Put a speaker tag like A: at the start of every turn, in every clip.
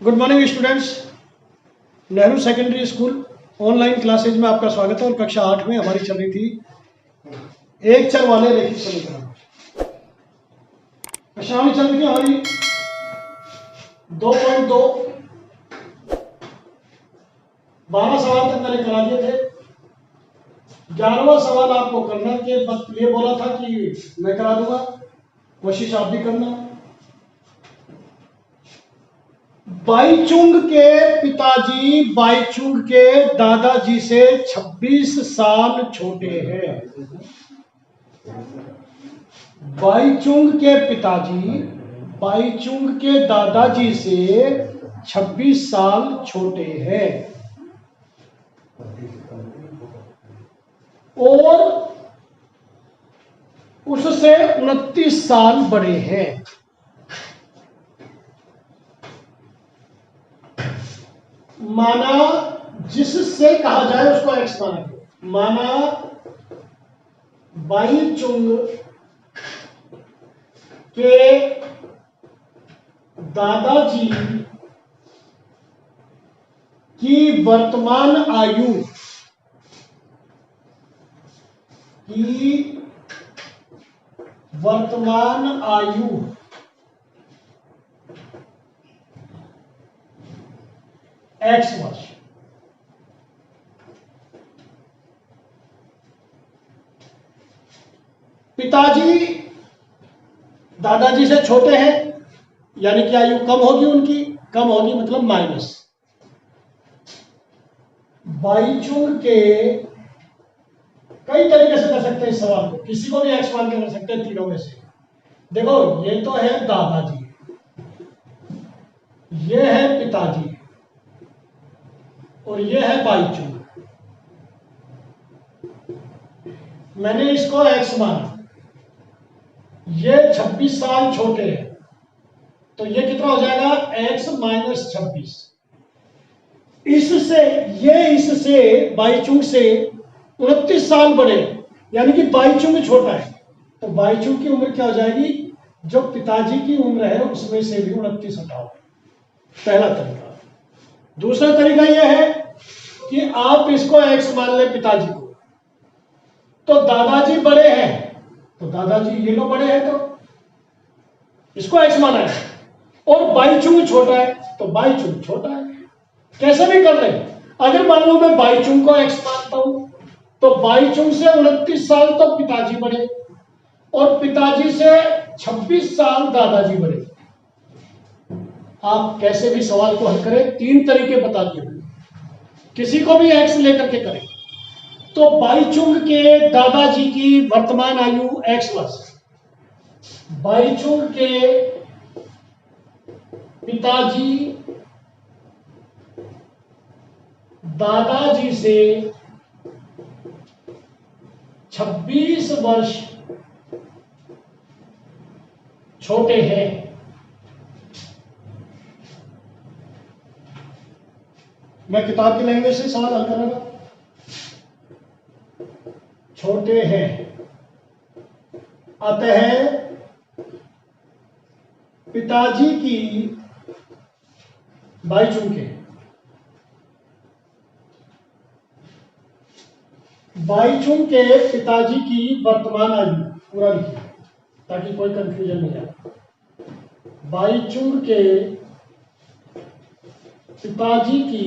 A: Good morning students. Nehru secondary school online classes में आपका स्वागत है। और कक्षा 8 में हमारी चल रही थी एक चर वाले रैखिक समीकरण। कक्षा में चल रही थी हमारी 2.2। 12 सवाल तक मैंने करा दिए थे। 11वां सवाल आपको करना के वक्त ये बोला था कि मैं करा दूंगा, कोशिश आप भी करना। बाईचुंग के पिताजी बाईचुंग के दादाजी से 26 साल छोटे हैं। बाईचुंग के पिताजी बाईचुंग के दादाजी से 26 साल छोटे हैं और उससे 29 साल बड़े हैं। माना जिससे कहा जाए उसको एक्स माना। माना बाईचुंग के दादाजी की वर्तमान आयु एक्स वर्ष। पिताजी दादाजी से छोटे हैं, यानी कि आयु कम होगी उनकी। कम होगी मतलब माइनस। बाईचुंग के कई तरीके से कर सकते हैं इस सवाल को, किसी को भी एक्स मान के कर सकते हैं तीनों में से। देखो, ये तो है दादाजी, ये है पिताजी और ये है बाईचुंग। मैंने इसको एक्स माना, ये 26 साल छोटे हैं, तो ये कितना हो जाएगा x माइनस 26। इससे बाईचुंग से 29 साल बड़े, यानी कि बाईचुंग छोटा है, तो बाईचुंग की उम्र क्या हो जाएगी, जो पिताजी की उम्र है उसमें से भी 29 हटाओ। पहला तरीका। दूसरा तरीका यह है कि आप इसको x मान ले पिताजी को, तो दादाजी बड़े हैं, तो दादाजी ये लोग बड़े हैं, तो इसको x माना है। और बाईचुंग छोटा है, तो बाईचुंग छोटा है। कैसे भी कर ले। अगर मान लो मैं बाईचुंग को x मानता हूं, तो बाईचुंग से 29 साल तो पिताजी बड़े और पिताजी से 26 साल दादाजी बड़े। आप कैसे भी सवाल को हल करें, 3 तरीके बता दिए, किसी को भी x लेकर के करें। तो बाईचुंग के दादाजी की वर्तमान आयु x वर्ष, बाईचुंग के पिताजी दादाजी से 26 वर्ष छोटे हैं। मैं किताब की लैंग्वेज से सवाल हल कर रहा था। छोटे हैं, अतः पिताजी की बाईचुंग के पिताजी की वर्तमान आयु पूरा लिखिए ताकि कोई कंफ्यूजन नहीं आए। बाईचुंग के पिताजी की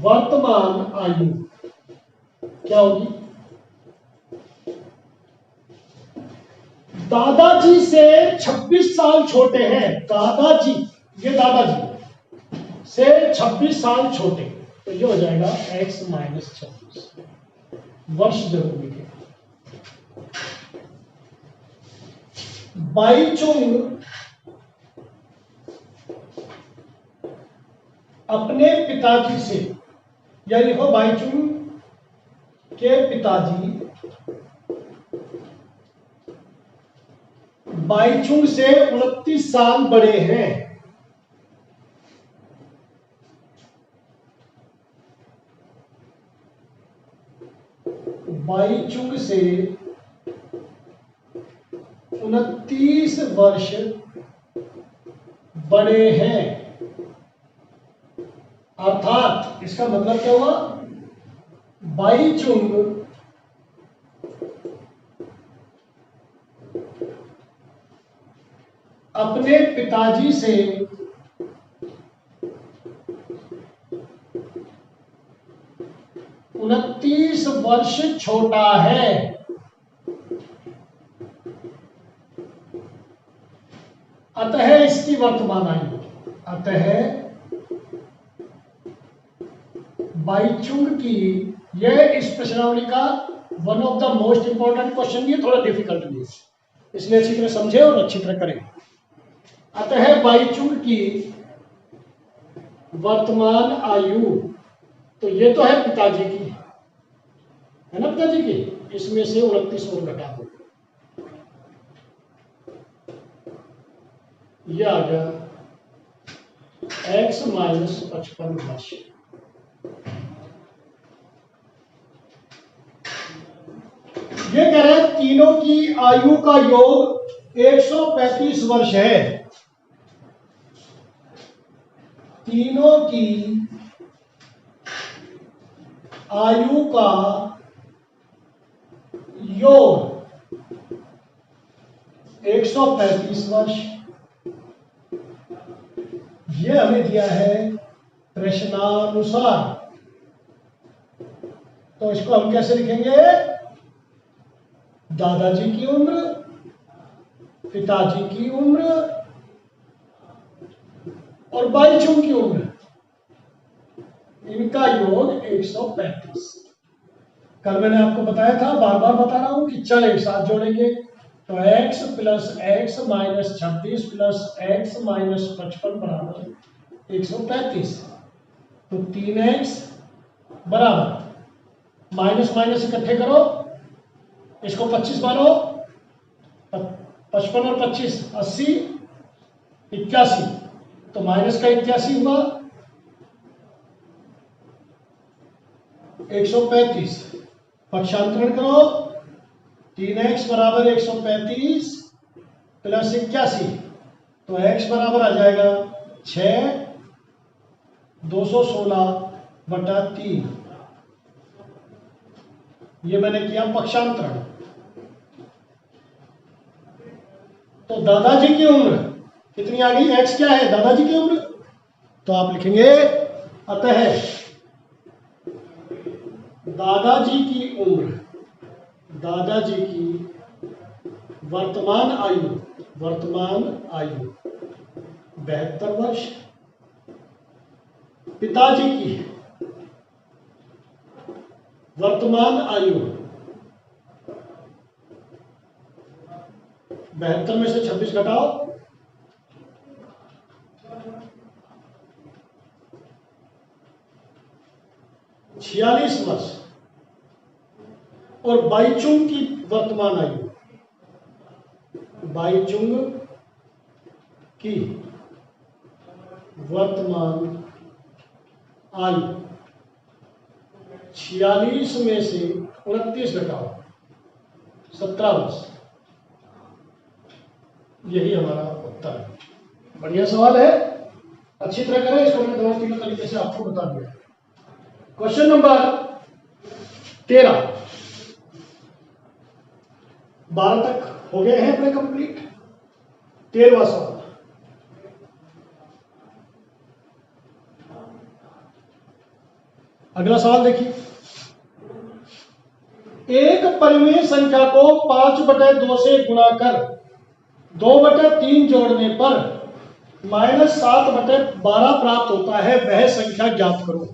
A: वर्तमान आयु क्या होगी, दादाजी से 26 साल छोटे हैं। दादाजी, ये दादाजी से 26 साल छोटे, तो ये हो जाएगा x माइनस 26 वर्ष जरूर लिखे। बाईचुंग अपने पिताजी से, या लिखो बाईचुंग के पिताजी बाईचुंग से 29 साल बड़े हैं। बाईचुंग से 29 वर्ष बड़े हैं। अर्थात इसका मतलब क्या हुआ, बाईचुंग अपने पिताजी से 29 वर्ष छोटा है। अतः इसकी वर्तमान आयु, अतः बाईचुंग की, यह इस प्रश्नावली का one of the most important question भी है, थोड़ा डिफिकल्ट भी है, इसलिए अच्छी तरह समझे और अच्छी तरह करें। अतः बाईचुंग की वर्तमान आयु, तो ये तो है पिताजी की, है ना, पिताजी की, इसमें से 29 और घटा दो, ये आ गया x माइनस 55 वर्ष। ये कह रहे हैं तीनों की आयु का योग 135 वर्ष है। तीनों की आयु का योग 135 वर्ष, ये हमें दिया है प्रश्नानुसार। तो इसको हम कैसे लिखेंगे, दादाजी की उम्र, पिताजी की उम्र और बाईचुंग की उम्र, इनका योग 135। कल मैंने आपको बताया था, बार बार बता रहा हूं कि चल एक साथ जोड़ेंगे, तो x plus x minus 26 plus x minus 55 बराबर 135। तो 3x बराबर माइनस माइनस इकट्ठे करो, इसको 25 मानो, 55 और 25 80, 81, तो माइनस का 81 हुआ 135। पक्षांतरण करो, 3x बराबर 135 प्लस 81, तो x बराबर आ जाएगा 6 216/3। ये मैंने किया पक्षांतरण। तो दादाजी की उम्र कितनी आ गई, x क्या है, दादाजी की उम्र, तो आप लिखेंगे अतः दादाजी की उम्र, दादाजी की वर्तमान आयु, वर्तमान आयु 72 वर्ष। पिताजी की वर्तमान आयु 72 में से 26 घटाओ, 46 वर्ष। और बाईचुंग की वर्तमान आयु, बाईचुंग की वर्तमान आयु 46 में से 29 घटाओ, 17 वर्ष। यही हमारा उत्तर है। बढ़िया सवाल है, अच्छी तरह करें इसको, मैंने दोनों तीनों तरीके से आपको बता दिया। क्वेश्चन नंबर 13, 12 तक हो गए हैं अपने कंप्लीट। 13वां सवाल, अगला सवाल देखिए, एक परिमेय संख्या को 5/2 से गुणा कर 2/3 जोड़ने पर -7/12 प्राप्त होता है, वह संख्या ज्ञात करो।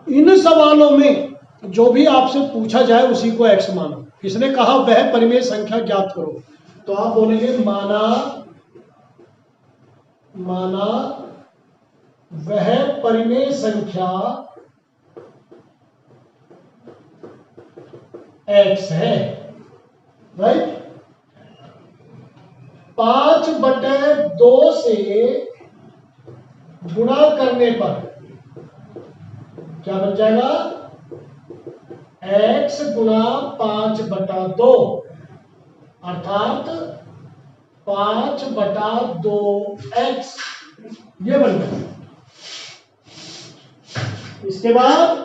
A: इन सवालों में जो भी आपसे पूछा जाए उसी को x मानो। इसने कहा वह परिमेय संख्या ज्ञात करो, तो आप बोलेंगे माना वह परिमेय संख्या x है, राइट। 5/2 से गुणा करने पर क्या बन जाएगा, x गुणा 5/2, अर्थात 5/2x ये बन गया। इसके बाद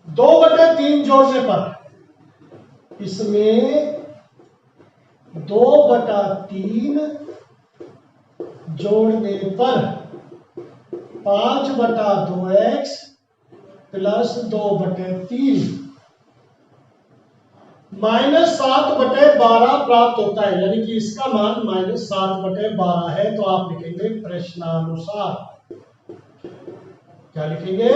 A: दो बटे तीन जोड़ने पर इसमें 2/3 जोड़ने पर 5/2x प्लस 2/3 -7/12 प्राप्त होता है, यानी कि इसका मान -7/12 है। तो आप लिखेंगे प्रश्नानुसार क्या लिखेंगे,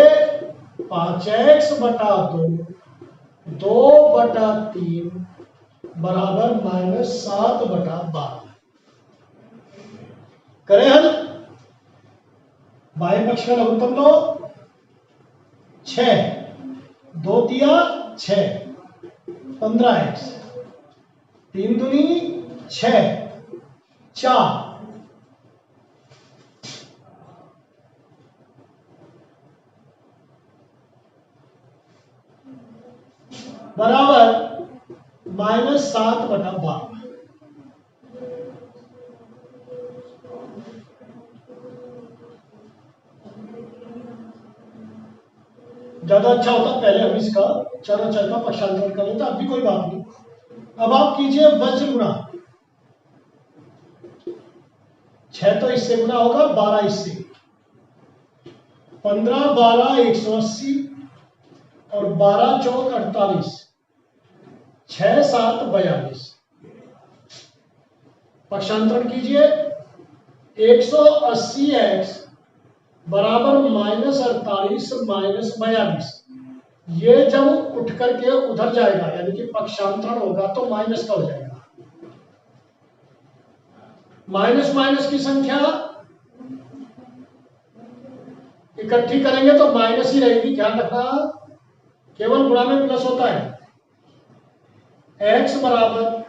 A: 5x/2 2/3 बराबर -7/12। करें हल। बाएं पक्ष का लघुत्तम लो 6, 2 तिया 6, 15x, 3 दूनी 6, 4 बराबर -7/12। ज्यादा अच्छा होता पहले हम इसका चर का पक्षांतरण कर लेते, अब भी कोई बात नहीं। अब आप कीजिए वज्र गुणा, 6 तो इससे गुणा होगा, 12 इससे, 15 12 180 और 12 चौक 48, 6 7 42। पक्षांतरण कीजिए, 180x बराबर -48 -42। ये जब उठ करके उधर जाएगा यानी कि पक्षांतरण होगा तो माइनस का हो जाएगा। माइनस माइनस की संख्या इकट्ठी करेंगे तो माइनस ही रहेगी, ध्यान रखना। केवल गुणा में प्लस होता है। x बराबर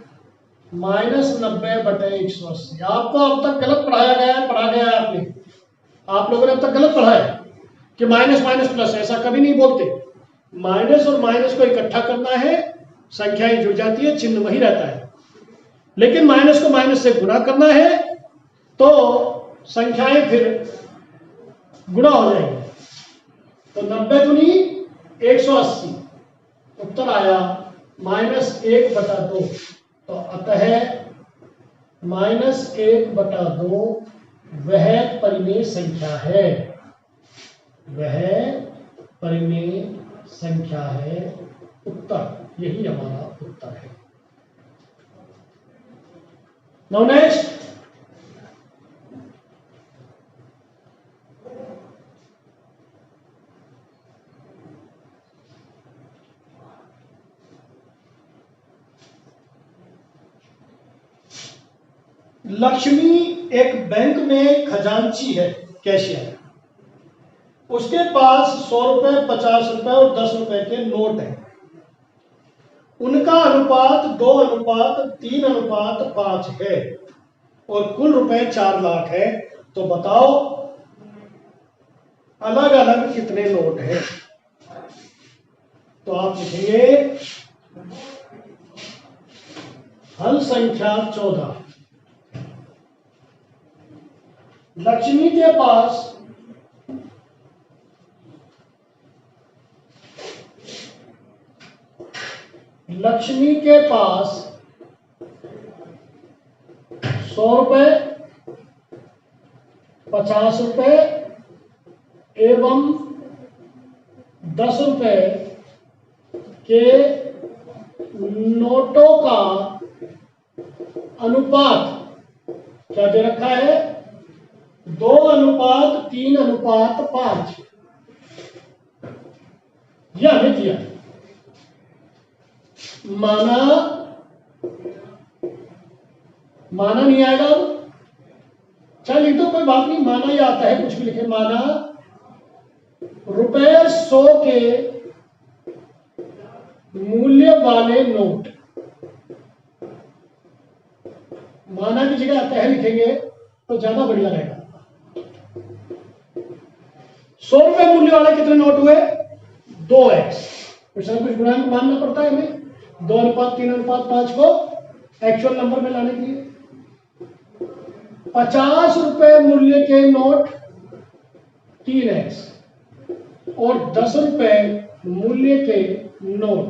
A: -90/180। आपको अब तक गलत पढ़ाया गया है, आपने, आप लोगों ने अब तक गलत पढ़ा है कि माइनस माइनस प्लस, ऐसा कभी नहीं बोलते। माइनस और माइनस को इकट्ठा करना है, संख्याएं जुड़ जाती है, चिन्ह वही रहता है। लेकिन माइनस को माइनस से गुणा करना है तो संख्याएं फिर गुणा हो जाएंगी। तो 90 दूनी 180, उत्तर आया -1/2। तो अतः -1/2 वह परिमेय संख्या है, वह परिमेय संख्या है। उत्तर, यही हमारा उत्तर है। नाउ नेक्स्ट, लक्ष्मी एक बैंक में खजांची है, कैशियर। उसके पास 100 रुपए, 50 रुपए और 10 रुपए के नोट हैं। उनका अनुपात 2:3:5 है और कुल रुपए 4 लाख है। तो बताओ अलग अलग कितने नोट हैं। तो आप लिखेंगे हल संख्या 14। लक्ष्मी के पास लक्ष्मी के पास 100 रुपए, 50 रुपए एवं 10 रुपए के नोटों का अनुपात क्या दे रखा है, 2:3:5। यह हमें दिया। माना नहीं आएगा, चल लिख दो, कोई बात नहीं, माना ही आता है, कुछ भी लिखे। माना रुपए 100 के मूल्य वाले नोट, माना की जगह आता है लिखेंगे तो ज्यादा बढ़िया रहेगा। 100 रुपए मूल्य वाले कितने नोट हुए? 2x। कुछ ना कुछ गुणांक मानना पड़ता है हमें 2:3:5 को एक्चुअल नंबर में लाने के लिए। 50 रुपए मूल्य के नोट 3x और 10 रुपए मूल्य के नोट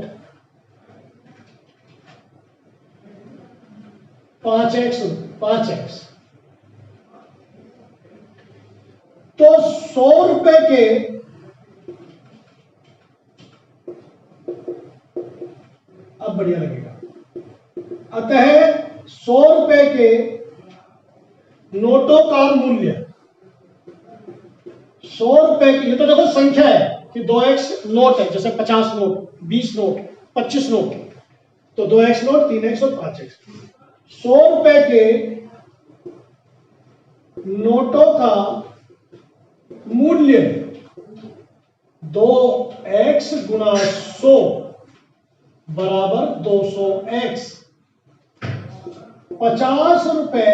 A: 5x। तो 100 रुपए के अब बढ़िया लगेगा। अतः 100 रुपए के नोटों का मूल्य 100 रुपए की, ये तो देखो संख्या है कि 2x नोट है, जैसे 50 नोट, 20 नोट, 25 नोट, तो 2x नोट, 3x और 5x। 100 रुपए के नोटों का मूल्य 2x गुना 100 बराबर 200x। 50 रुपए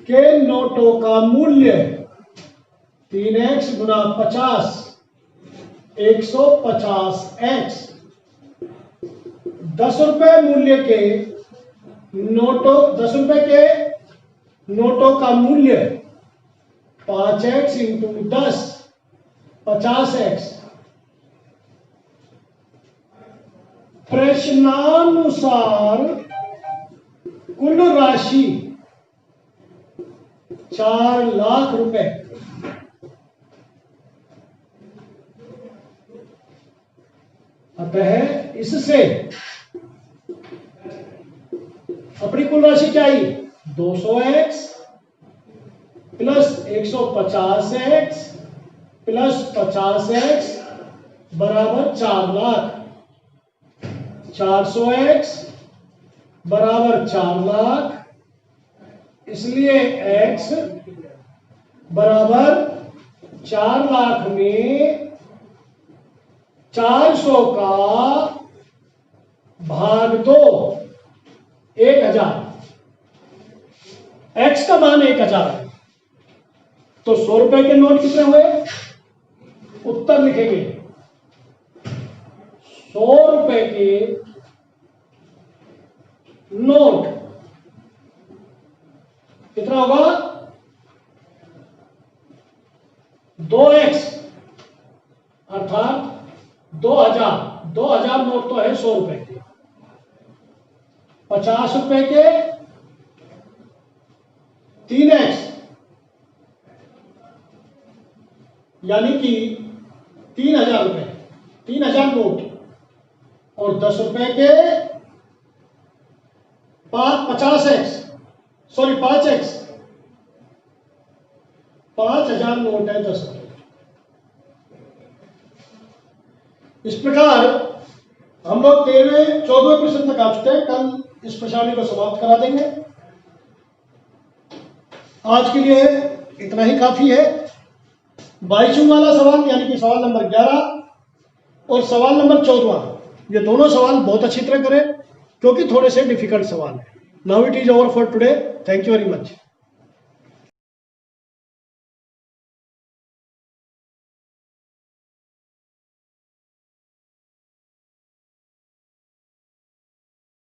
A: के नोटों का मूल्य 3x गुना 50 150x। 10 रुपए मूल्य के नोटों 10 रुपए के नोटों का मूल्य 5x इंटू 10 50x। प्रश्नानुसार कुल राशि 4 लाख रुपए। अतः इससे अपनी कुल राशि क्या आई? 200x plus 150x plus 50x बराबर 4 लाख। 400x बराबर 4 लाख, इसलिए x बराबर 4 लाख में 400 का भाग 2 1000। x का मान 1000 है, तो 100 रुपए के नोट कितने हुए? उत्तर लिखेंगे 100 रुपए के नोट कितना होगा? 2x अर्थात 2000। 2000 नोट तो है 100 रुपए के। 50 रुपए के 3x यानी कि 3000 रुपए, 3000 नोट, और 10 रुपए के 50x, सॉरी 5x, 5000 नोट है 10 रुपए। इस प्रकार हम लोग 14वें प्रश्न तक आ चुके हैं। कल इस प्रश्नावली को समाप्त करा देंगे। आज के लिए इतना ही काफी है। बाईचुंग वाला सवाल यानी कि सवाल नंबर 11 और सवाल नंबर 14, ये दोनों सवाल बहुत अच्छी तरह करें क्योंकि थोड़े से डिफिकल्ट सवाल है। Now it is over for today. Thank you very much.